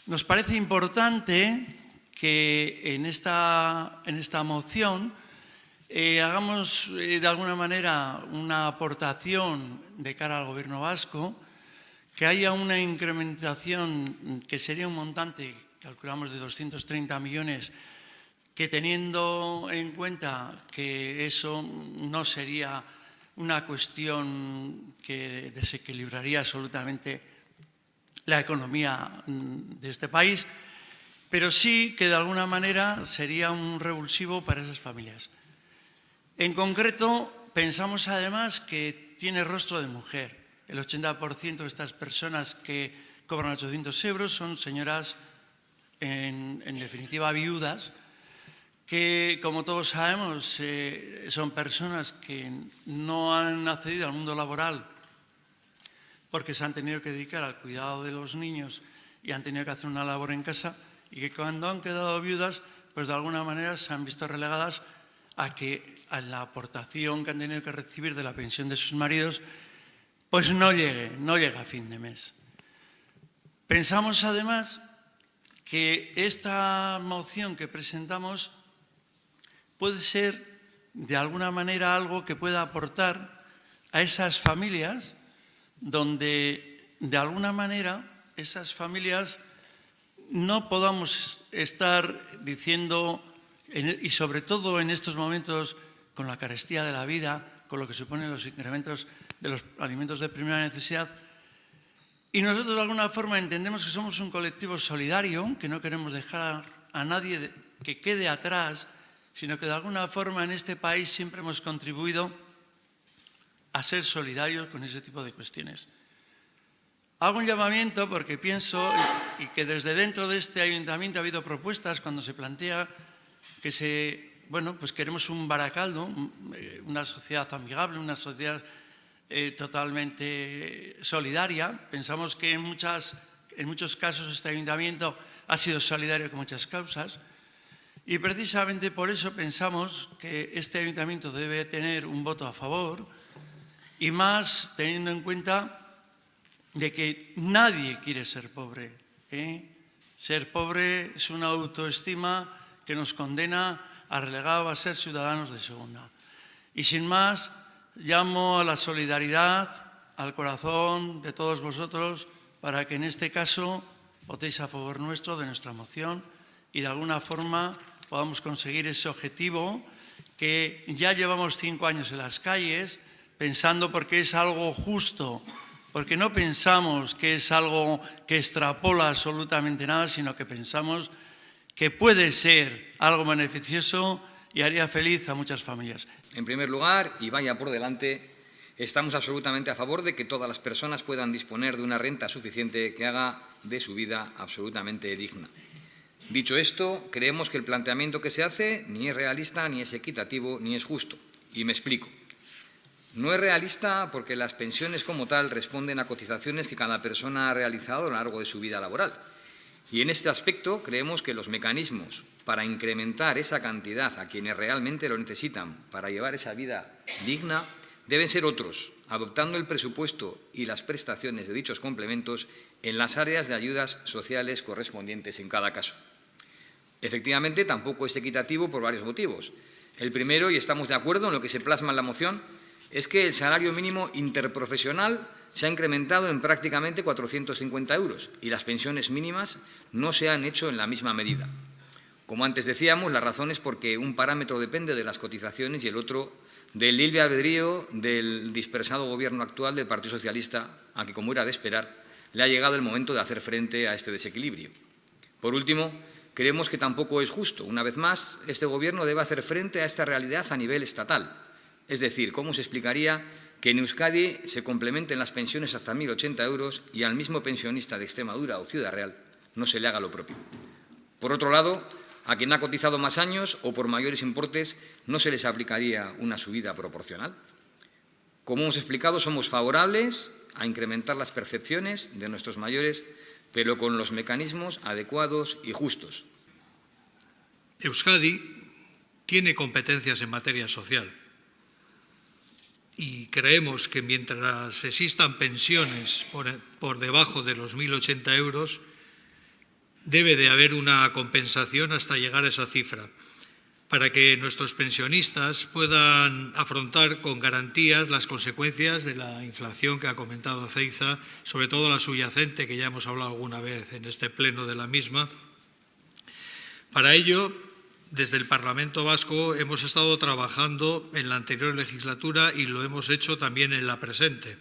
Nos parece importante que en esta moción hagamos de alguna manera una aportación de cara al Gobierno vasco, que haya una incrementación que sería un montante, calculamos, de 230 millones, que teniendo en cuenta que eso no sería una cuestión que desequilibraría absolutamente la economía de este país, pero sí que de alguna manera sería un revulsivo para esas familias. En concreto, pensamos además que tiene rostro de mujer. El 80% de estas personas que cobran 800 euros son señoras, en definitiva, viudas, que, como todos sabemos, son personas que no han accedido al mundo laboral porque se han tenido que dedicar al cuidado de los niños y han tenido que hacer una labor en casa, y que cuando han quedado viudas, pues de alguna manera se han visto relegadas a la aportación que han tenido que recibir de la pensión de sus maridos pues no llega a fin de mes. Pensamos además que esta moción que presentamos puede ser de alguna manera algo que pueda aportar a esas familias donde de alguna manera esas familias no podamos estar diciendo, y sobre todo en estos momentos con la carestía de la vida, con lo que suponen los incrementos de los alimentos de primera necesidad, y nosotros de alguna forma entendemos que somos un colectivo solidario, que no queremos dejar a nadie que quede atrás, sino que de alguna forma en este país siempre hemos contribuido a ser solidarios con ese tipo de cuestiones. Hago un llamamiento porque pienso, y que desde dentro de este ayuntamiento ha habido propuestas cuando se plantea que pues queremos un Barakaldo, una sociedad amigable, una sociedad totalmente solidaria. Pensamos que en muchos casos este ayuntamiento ha sido solidario con muchas causas, y precisamente por eso pensamos que este ayuntamiento debe tener un voto a favor, y más teniendo en cuenta de que nadie quiere ser pobre. Ser pobre es una autoestima que nos condena a relegado a ser ciudadanos de segunda. Y sin más, llamo a la solidaridad, al corazón de todos vosotros, para que en este caso votéis a favor nuestro, de nuestra moción, y de alguna forma podamos conseguir ese objetivo que ya llevamos 5 años en las calles, pensando porque es algo justo, porque no pensamos que es algo que extrapola absolutamente nada, sino que pensamos que puede ser algo beneficioso y haría feliz a muchas familias. En primer lugar, y vaya por delante, estamos absolutamente a favor de que todas las personas puedan disponer de una renta suficiente que haga de su vida absolutamente digna. Dicho esto, creemos que el planteamiento que se hace ni es realista, ni es equitativo, ni es justo. Y me explico. No es realista porque las pensiones como tal responden a cotizaciones que cada persona ha realizado a lo largo de su vida laboral. Y en este aspecto creemos que los mecanismos para incrementar esa cantidad a quienes realmente lo necesitan para llevar esa vida digna deben ser otros, adoptando el presupuesto y las prestaciones de dichos complementos en las áreas de ayudas sociales correspondientes en cada caso. Efectivamente, tampoco es equitativo por varios motivos. El primero, y estamos de acuerdo en lo que se plasma en la moción, es que el salario mínimo interprofesional se ha incrementado en prácticamente 450 euros y las pensiones mínimas no se han hecho en la misma medida. Como antes decíamos, la razón es porque un parámetro depende de las cotizaciones y el otro del libre albedrío del dispersado gobierno actual del Partido Socialista, a que, como era de esperar, le ha llegado el momento de hacer frente a este desequilibrio. Por último, creemos que tampoco es justo. Una vez más, este Gobierno debe hacer frente a esta realidad a nivel estatal. Es decir, ¿cómo se explicaría que en Euskadi se complementen las pensiones hasta 1.080 euros y al mismo pensionista de Extremadura o Ciudad Real no se le haga lo propio? Por otro lado, a quien ha cotizado más años o por mayores importes no se les aplicaría una subida proporcional. Como hemos explicado, somos favorables a incrementar las percepciones de nuestros mayores, pero con los mecanismos adecuados y justos. Euskadi tiene competencias en materia social y creemos que mientras existan pensiones por debajo de los 1.080 euros, debe de haber una compensación hasta llegar a esa cifra, para que nuestros pensionistas puedan afrontar con garantías las consecuencias de la inflación que ha comentado Ceiza, sobre todo la subyacente, que ya hemos hablado alguna vez en este pleno de la misma. Para ello, desde el Parlamento Vasco hemos estado trabajando en la anterior legislatura y lo hemos hecho también en la presente,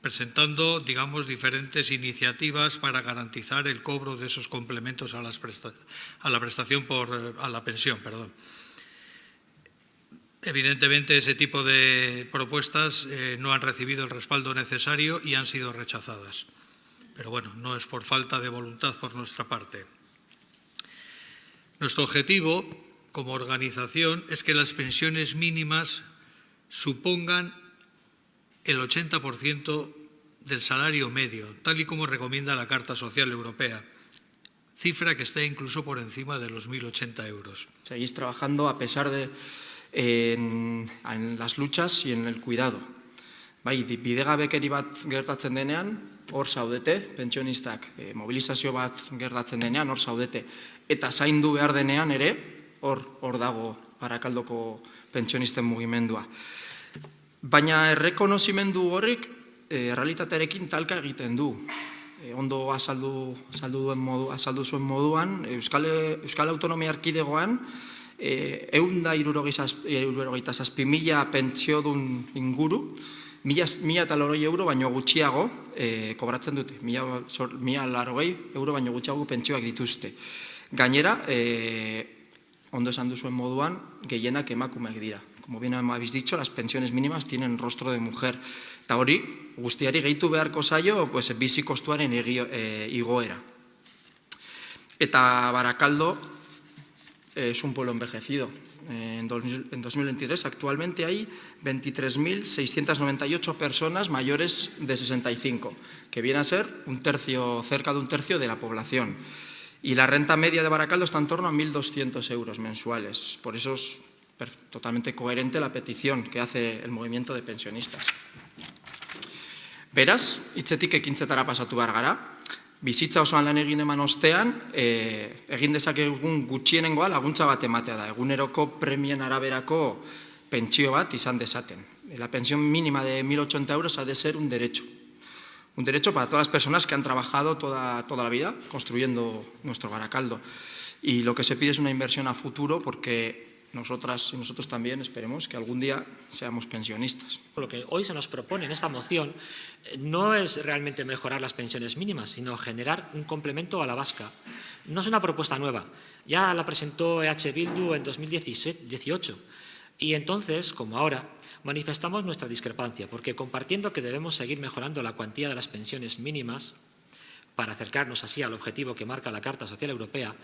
presentando, digamos, diferentes iniciativas para garantizar el cobro de esos complementos a la pensión. Evidentemente, ese tipo de propuestas no han recibido el respaldo necesario y han sido rechazadas. Pero bueno, no es por falta de voluntad por nuestra parte. Nuestro objetivo como organización es que las pensiones mínimas supongan el 80% del salario medio, tal y como recomienda la Carta Social Europea, cifra que está incluso por encima de los 1.080 euros. Seguís trabajando a pesar de en las luchas y en el cuidado. Bidegabekeri bat gertatzen denean, hor zaudete, pentsionistak, mobilizazio bat gertatzen denean, hor zaudete. Eta zaindu behar denean ere, hor dago Barakaldoko pentsionisten mugimendua. Baina errekonozimendu horrek errealitatearekin talka egiten du. Ondo azaldu zuen moduan, Euskal Autonomia Erkidegoan 167.000 pentsiodun inguru, 1.080 euro baino gutxiago kobratzen dute, 1.080 euro baino gutxiago pentsioak dituzte. Gainera, ondo esan duzuen moduan, gehienak emakumeak dira. Como bien habéis dicho, las pensiones mínimas tienen rostro de mujer. Eta hori, guztiari gehitu beharko zaio, bizi kostuaren igoera. Eta Barakaldo es un pueblo envejecido. En 2023 actualmente hay 23.698 personas mayores de 65, que viene a ser cerca de un tercio de la población. Y la renta media de Barakaldo está en torno a 1.200 euros mensuales. Por eso es totalmente coherente la petición que hace el movimiento de pensionistas. Beraz, hitzetik ekintzetara pasatu behar gara. Bizitza osoan lan egin eman ostean, egin dezakegun gutxienengoa laguntza bat ematea da. Eguneroko premien araberako pentsio bat izan dezaten. La pensión mínima de 1.080 euros ha de ser un derecho. Un derecho para todas las personas que han trabajado toda la vida construyendo nuestro Barakaldo. Y lo que se pide es una inversión a futuro porque nosotras y nosotros también esperemos que algún día seamos pensionistas. Lo que hoy se nos propone en esta moción no es realmente mejorar las pensiones mínimas, sino generar un complemento a la vasca. No es una propuesta nueva, ya la presentó EH Bildu en 2018 y entonces, como ahora, manifestamos nuestra discrepancia, porque compartiendo que debemos seguir mejorando la cuantía de las pensiones mínimas, para acercarnos así al objetivo que marca la Carta Social Europea,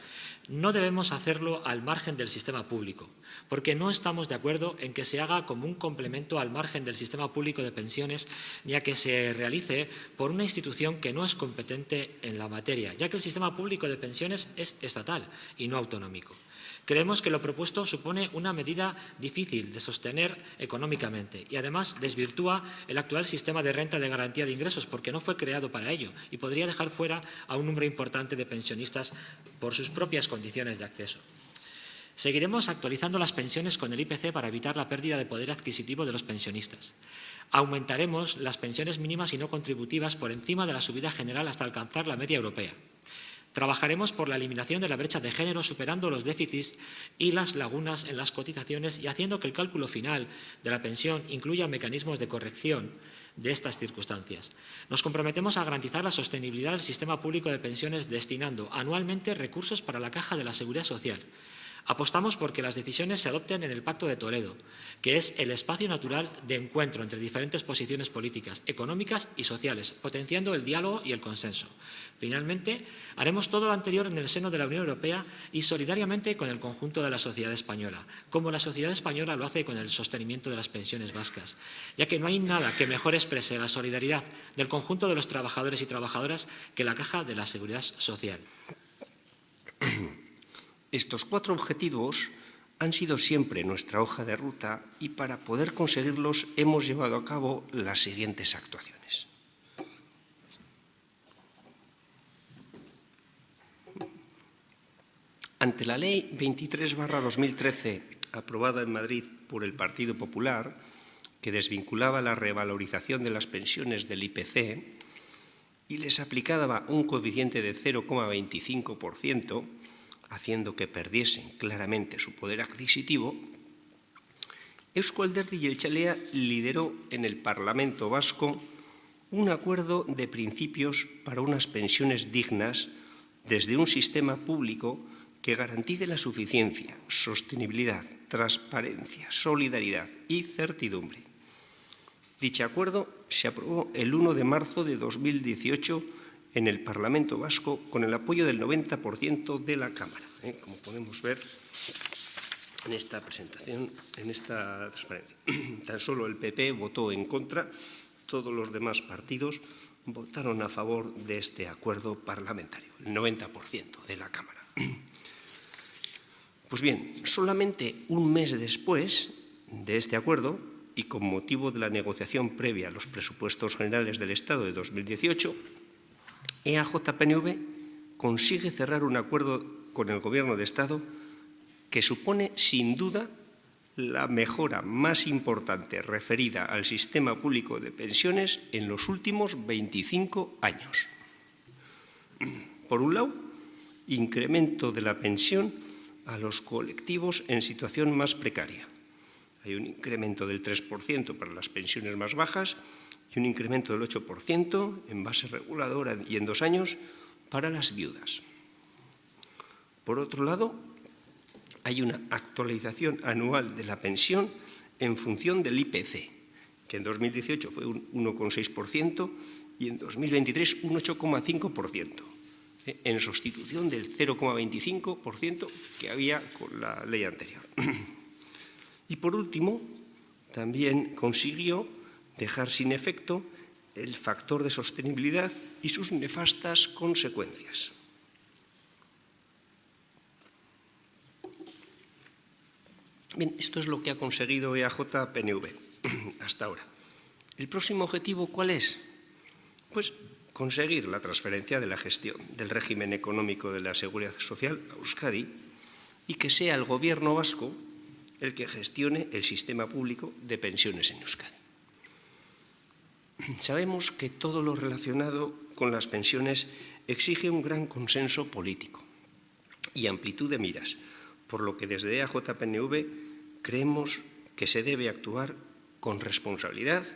no debemos hacerlo al margen del sistema público, porque no estamos de acuerdo en que se haga como un complemento al margen del sistema público de pensiones, ni a que se realice por una institución que no es competente en la materia, ya que el sistema público de pensiones es estatal y no autonómico. Creemos que lo propuesto supone una medida difícil de sostener económicamente y además desvirtúa el actual sistema de renta de garantía de ingresos porque no fue creado para ello y podría dejar fuera a un número importante de pensionistas por sus propias condiciones de acceso. Seguiremos actualizando las pensiones con el IPC para evitar la pérdida de poder adquisitivo de los pensionistas. Aumentaremos las pensiones mínimas y no contributivas por encima de la subida general hasta alcanzar la media europea. Trabajaremos por la eliminación de la brecha de género, superando los déficits y las lagunas en las cotizaciones y haciendo que el cálculo final de la pensión incluya mecanismos de corrección de estas circunstancias. Nos comprometemos a garantizar la sostenibilidad del sistema público de pensiones destinando anualmente recursos para la Caja de la Seguridad Social. Apostamos por que las decisiones se adopten en el Pacto de Toledo, que es el espacio natural de encuentro entre diferentes posiciones políticas, económicas y sociales, potenciando el diálogo y el consenso. Finalmente, haremos todo lo anterior en el seno de la Unión Europea y solidariamente con el conjunto de la sociedad española, como la sociedad española lo hace con el sostenimiento de las pensiones vascas, ya que no hay nada que mejor exprese la solidaridad del conjunto de los trabajadores y trabajadoras que la Caja de la Seguridad Social. Estos 4 objetivos han sido siempre nuestra hoja de ruta y para poder conseguirlos hemos llevado a cabo las siguientes actuaciones. Ante la Ley 23/2013, aprobada en Madrid por el Partido Popular, que desvinculaba la revalorización de las pensiones del IPC y les aplicaba un coeficiente de 0,25%, haciendo que perdiesen claramente su poder adquisitivo, Euzko Alderdi Jeltzalea lideró en el Parlamento Vasco un acuerdo de principios para unas pensiones dignas desde un sistema público que garantice la suficiencia, sostenibilidad, transparencia, solidaridad y certidumbre. Dicho acuerdo se aprobó el 1 de marzo de 2018 en el Parlamento Vasco con el apoyo del 90% de la Cámara, como podemos ver en esta presentación, en esta transparencia. Tan solo el PP votó en contra, todos los demás partidos votaron a favor de este acuerdo parlamentario, el 90% de la Cámara. Pues bien, solamente un mes después de este acuerdo y con motivo de la negociación previa a los presupuestos generales del Estado de 2018, EAJ-PNV consigue cerrar un acuerdo con el Gobierno de Estado que supone, sin duda, la mejora más importante referida al sistema público de pensiones en los últimos 25 años. Por un lado, incremento de la pensión a los colectivos en situación más precaria. Hay un incremento del 3% para las pensiones más bajas y un incremento del 8% en base reguladora y en 2 años para las viudas. Por otro lado, hay una actualización anual de la pensión en función del IPC, que en 2018 fue un 1,6% y en 2023 un 8,5%, en sustitución del 0,25% que había con la ley anterior. Y por último, también consiguió dejar sin efecto el factor de sostenibilidad y sus nefastas consecuencias. Bien, esto es lo que ha conseguido EAJ-PNV hasta ahora. ¿El próximo objetivo cuál es? Pues conseguir la transferencia de la gestión del régimen económico de la Seguridad Social a Euskadi y que sea el Gobierno vasco el que gestione el sistema público de pensiones en Euskadi. Sabemos que todo lo relacionado con las pensiones exige un gran consenso político y amplitud de miras, por lo que desde EAJ-PNV creemos que se debe actuar con responsabilidad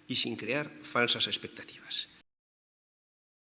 y sin crear falsas expectativas.